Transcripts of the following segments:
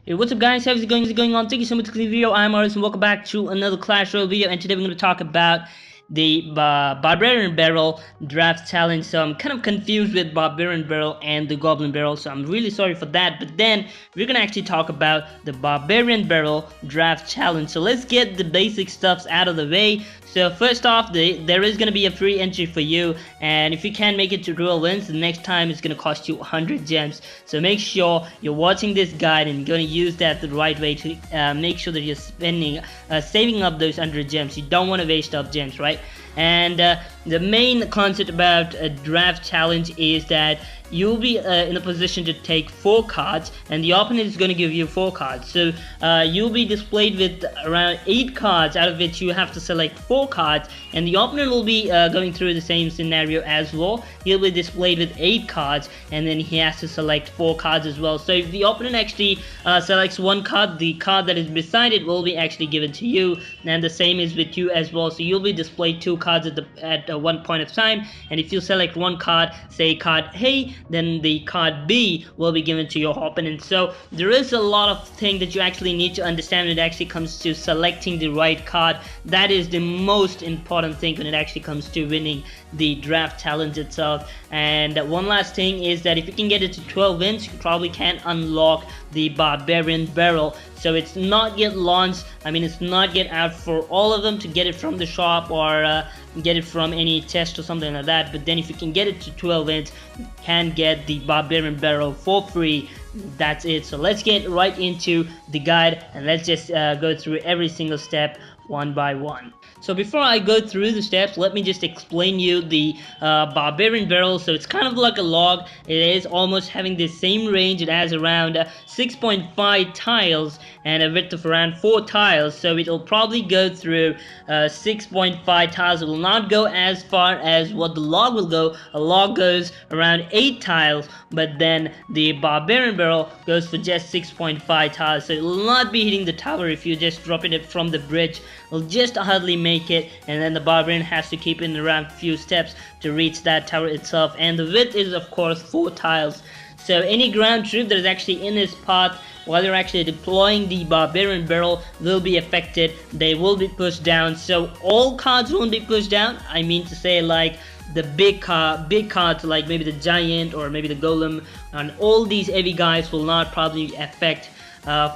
Hey, what's up guys, how's it going on? Thank you so much for the video. I'm Ayrus and welcome back to another Clash Royale video, and today we're going to talk about the Barbarian Barrel draft challenge. So I'm kind of confused with Barbarian Barrel and the Goblin Barrel, so I'm really sorry for that. But then we're going to actually talk about the Barbarian Barrel draft challenge. So let's get the basic stuffs out of the way. So first off, there is going to be a free entry for you, and if you can make it to Royale wins, the next time it's going to cost you 100 gems. So make sure you're watching this guide and going to use that the right way to make sure that you're saving up those 100 gems. You don't want to waste up gems, right? And the main concept about a draft challenge is that you'll be in a position to take 4 cards, and the opponent is going to give you 4 cards. So you'll be displayed with around 8 cards, out of which you have to select 4 cards, and the opponent will be going through the same scenario as well. He'll be displayed with 8 cards, and then he has to select 4 cards as well. So if the opponent actually selects 1 card, the card that is beside it will be actually given to you, and the same is with you as well. So you'll be displayed 2 cards at one point of time, and if you select 1 card, say card A, then the card B will be given to your opponent. So there is a lot of things that you actually need to understand when it actually comes to selecting the right card. That is the most important thing when it actually comes to winning the draft challenge itself. And one last thing is that if you can get it to 12 wins, you probably can unlock the Barbarian Barrel. So it's not yet launched, I mean it's not yet out for all of them to get it from the shop or get it from any test or something like that. But then if you can get it to 12 wins, you can get the Barbarian Barrel for free. That's it. So let's get right into the guide, and let's just go through every single step one by one. So before I go through the steps, let me just explain you the Barbarian Barrel. So it's kind of like a log. It is almost having the same range. It has around 6.5 tiles and a width of around 4 tiles. So it will probably go through 6.5 tiles. It will not go as far as what the log will go. A log goes around 8 tiles, but then the Barbarian Barrel goes for just 6.5 tiles. So it will not be hitting the tower if you just dropping it from the bridge. It'll just hardly make it, and then the Barbarian has to keep it around a few steps to reach that tower itself. And the width is of course 4 tiles. So any ground troop that is actually in his path while you're actually deploying the Barbarian Barrel will be affected. They will be pushed down. So all cards won't be pushed down. I mean to say, like the big cards like maybe the Giant or maybe the Golem, and all these heavy guys will not probably affect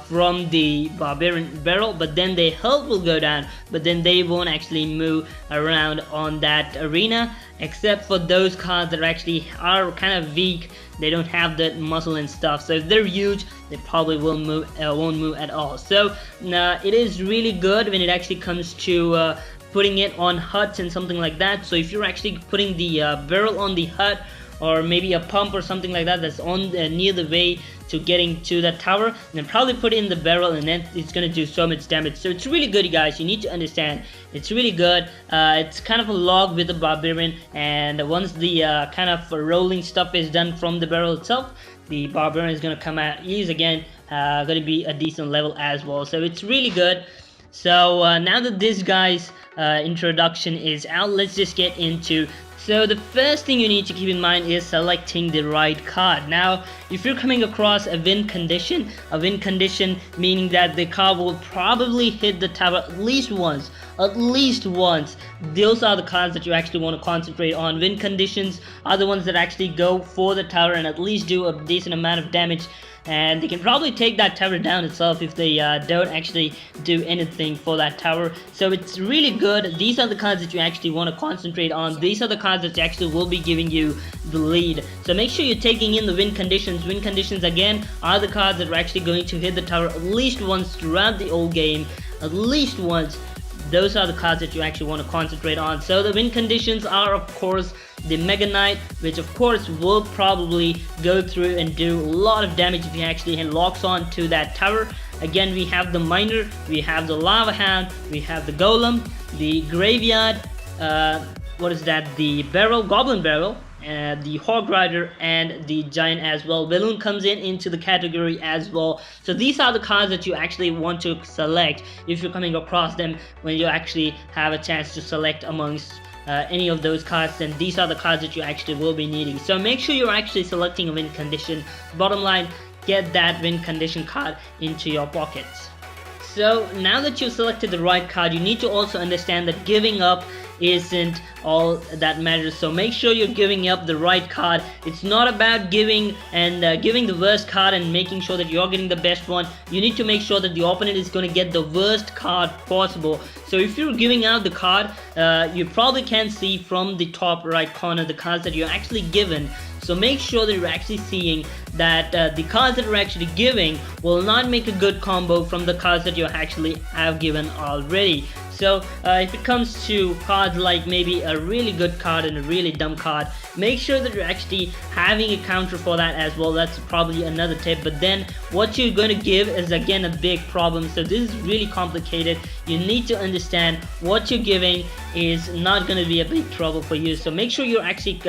from the Barbarian Barrel, but then their health will go down, but then they won't actually move around on that arena, except for those cards that actually are kind of weak. They don't have that muscle and stuff, so if they're huge, they probably won't move at all. So it is really good when it actually comes to putting it on huts and something like that. So if you're actually putting the barrel on the hut, or maybe a pump or something like that that's on near the way to getting to that tower, then probably put it in the barrel, and then it's gonna do so much damage. So it's really good, you guys. You need to understand, it's really good. It's kind of a log with the Barbarian, and once the kind of rolling stuff is done from the barrel itself, the Barbarian is gonna come out. He's again gonna be a decent level as well. So it's really good. So now that this guy's introduction is out, let's just get into. So the first thing you need to keep in mind is selecting the right card. Now, if you're coming across a win condition meaning that the card will probably hit the tower at least once, those are the cards that you actually want to concentrate on. Win conditions are the ones that actually go for the tower and at least do a decent amount of damage, and they can probably take that tower down itself if they don't actually do anything for that tower. So it's really good. These are the cards that you actually want to concentrate on. These are the cards that actually will be giving you the lead. So make sure you're taking in the win conditions. Win conditions again are the cards that are actually going to hit the tower at least once throughout the whole game, at least once. Those are the cards that you actually want to concentrate on. So the win conditions are of course the Mega Knight, which of course will probably go through and do a lot of damage if he actually locks on to that tower. Again, we have the Miner, we have the Lava Hound, we have the Golem, the Graveyard, the Barrel, Goblin Barrel, the Hog Rider, and the Giant as well. Balloon comes into the category as well. So these are the cards that you actually want to select if you're coming across them when you actually have a chance to select amongst any of those cards, then these are the cards that you actually will be needing. So make sure you're actually selecting a win condition. Bottom line, get that win condition card into your pockets. So now that you've selected the right card, you need to also understand that giving up isn't all that matters. So make sure you're giving up the right card. It's not about giving the worst card and making sure that you're getting the best one. You need to make sure that the opponent is going to get the worst card possible. So if you're giving out the card, you probably can see from the top right corner the cards that you're actually given. So make sure that you're actually seeing that the cards that you're actually giving will not make a good combo from the cards that you actually have given already. So if it comes to cards like maybe a really good card and a really dumb card, make sure that you're actually having a counter for that as well. That's probably another tip. But then what you're going to give is again a big problem. So this is really complicated. You need to understand what you're giving is not going to be a big trouble for you. So make sure you're actually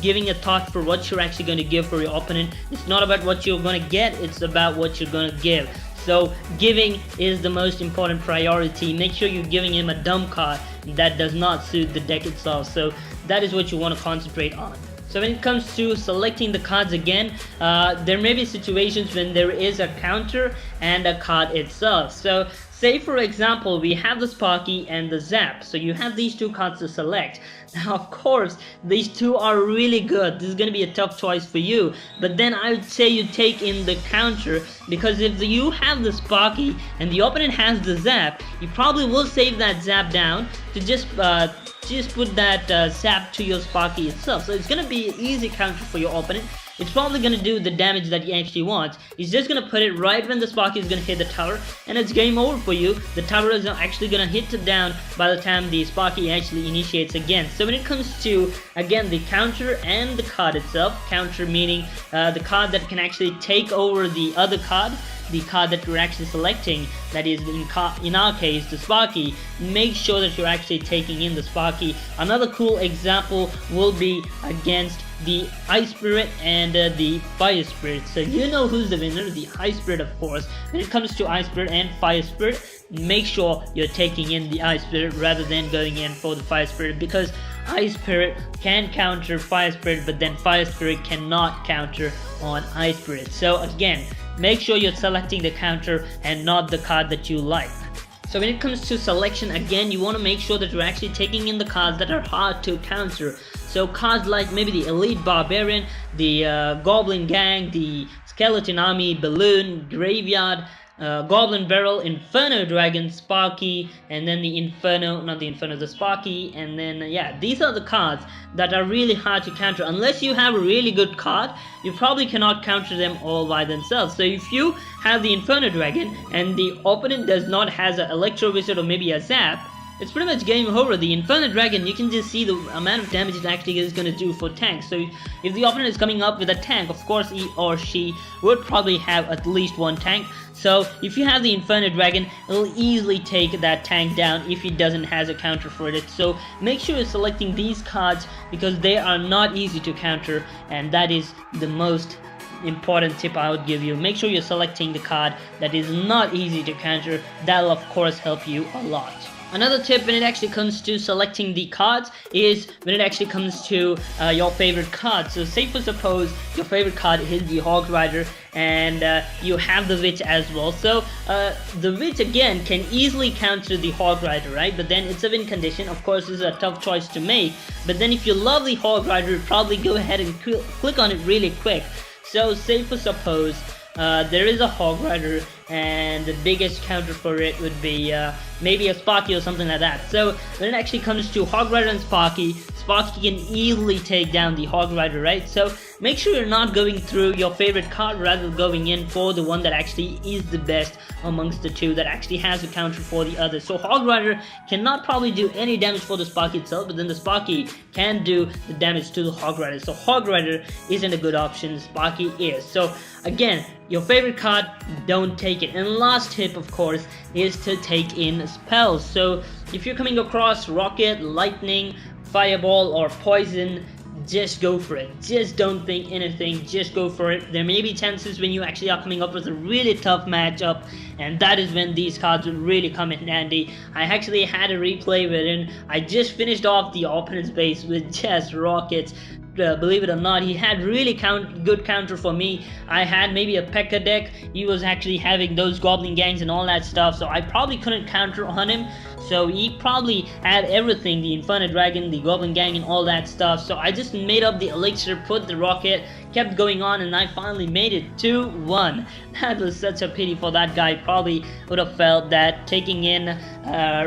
giving a thought for what you're actually going to give for your opponent. It's not about what you're going to get, it's about what you're going to give. So giving is the most important priority. Make sure you're giving him a dumb card that does not suit the deck itself. So that is what you want to concentrate on. So when it comes to selecting the cards again, there may be situations when there is a counter and a card itself. So say for example we have the Sparky and the Zap. So you have these two cards to select. Now of course these two are really good. This is going to be a tough choice for you. But then I would say you take in the counter, because if you have the Sparky and the opponent has the Zap, you probably will save that Zap down to just put that Zap to your Sparky itself. So it's going to be an easy counter for your opponent. It's probably going to do the damage that he actually wants. He's just going to put it right when the Sparky is going to hit the tower, and it's game over for you. The tower is actually going to hit it down by the time the Sparky actually initiates again. So when it comes to, again, the counter and the card itself, counter meaning the card that can actually take over the other card, the card that you're actually selecting, that is in our case the Sparky, make sure that you're actually taking in the Sparky. Another cool example will be against the Ice Spirit and the Fire Spirit. So you know who's the winner, the Ice Spirit of course. When it comes to Ice Spirit and Fire Spirit, make sure you're taking in the Ice Spirit rather than going in for the Fire Spirit, because Ice Spirit can counter Fire Spirit, but then Fire Spirit cannot counter on Ice Spirit. So again, make sure you're selecting the counter and not the card that you like. So when it comes to selection, again, you want to make sure that you're actually taking in the cards that are hard to counter. So cards like maybe the Elite Barbarian, the Goblin Gang, the Skeleton Army, Balloon, Graveyard, Goblin Barrel, Inferno Dragon, Sparky, and then the the Sparky, and then yeah, these are the cards that are really hard to counter. Unless you have a really good card, you probably cannot counter them all by themselves. So if you have the Inferno Dragon and the opponent does not has an Electro Wizard or maybe a Zap, it's pretty much game over. The Inferno Dragon, you can just see the amount of damage it actually is going to do for tanks. So if the opponent is coming up with a tank, of course he or she would probably have at least one tank. So if you have the Inferno Dragon, it'll easily take that tank down if he doesn't has a counter for it. So make sure you're selecting these cards because they are not easy to counter, and that is the most important tip I would give you. Make sure you're selecting the card that is not easy to counter. That'll of course help you a lot. Another tip when it actually comes to selecting the cards is when it actually comes to your favorite card. So say for suppose your favorite card is the Hog Rider and you have the Witch as well. So the Witch again can easily counter the Hog Rider, right? But then it's a win condition. Of course, this is a tough choice to make. But then if you love the Hog Rider, probably go ahead and click on it really quick. So say for suppose there is a Hog Rider and the biggest counter for it would be maybe a Sparky or something like that. So when it actually comes to Hog Rider and Sparky, Sparky can easily take down the Hog Rider, right? So make sure you're not going through your favorite card, rather going in for the one that actually is the best amongst the two, that actually has a counter for the other. So Hog Rider cannot probably do any damage for the Sparky itself, but then the Sparky can do the damage to the Hog Rider. So Hog Rider isn't a good option, Sparky is. So again, your favorite card, don't take it. And last tip, of course, is to take in spells. So if you're coming across Rocket, Lightning, Fireball, or Poison, just go for it. Just don't think anything, just go for it. There may be chances when you actually are coming up with a really tough matchup, and that is when these cards will really come in handy. I actually had a replay wherein I just finished off the opponent's base with just Rockets. believe it or not, he had really good counter for me. I had maybe a Pekka deck. He was actually having those goblin gangs and all that stuff, so I probably couldn't counter on him. So he probably had everything, the Infinite Dragon, the Goblin Gang, and all that stuff. So I just made up the Elixir, put the rocket, kept going on, and I finally made it 2-1. That was such a pity for that guy. Probably would have felt that taking in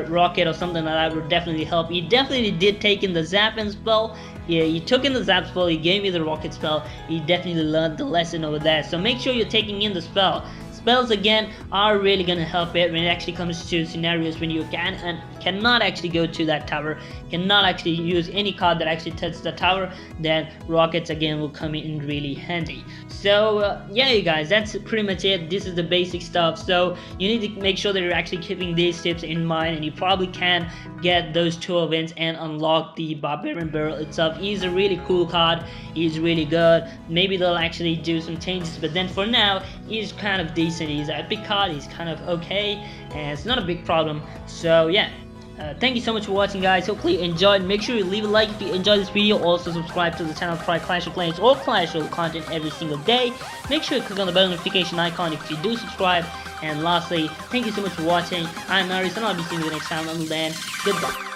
rocket or something like that would definitely help. He definitely did take in the Zapping spell. Yeah, he took in the Zap spell, he gave me the rocket spell. He definitely learned the lesson over there. So make sure you're taking in the spell. Spells again are really gonna help it when it actually comes to scenarios when you can and cannot actually go to that tower, cannot actually use any card that actually touches the tower. Then rockets again will come in really handy. So yeah, you guys, that's pretty much it. This is the basic stuff. So you need to make sure that you're actually keeping these tips in mind, and you probably can get those 2 events and unlock the Barbarian Barrel itself. He's a really cool card. He's really good. Maybe they'll actually do some changes, but then for now he's kind of decent. He's an epic card. He's kind of okay, and it's not a big problem. So yeah, thank you so much for watching, guys. Hopefully you enjoyed. Make sure you leave a like if you enjoyed this video. Also subscribe to the channel to try Clash of Clans or Clash Royale content every single day. Make sure you click on the bell notification icon if you do subscribe. And lastly, thank you so much for watching. I'm Ayrus, and I'll be seeing you next time. Until then, goodbye.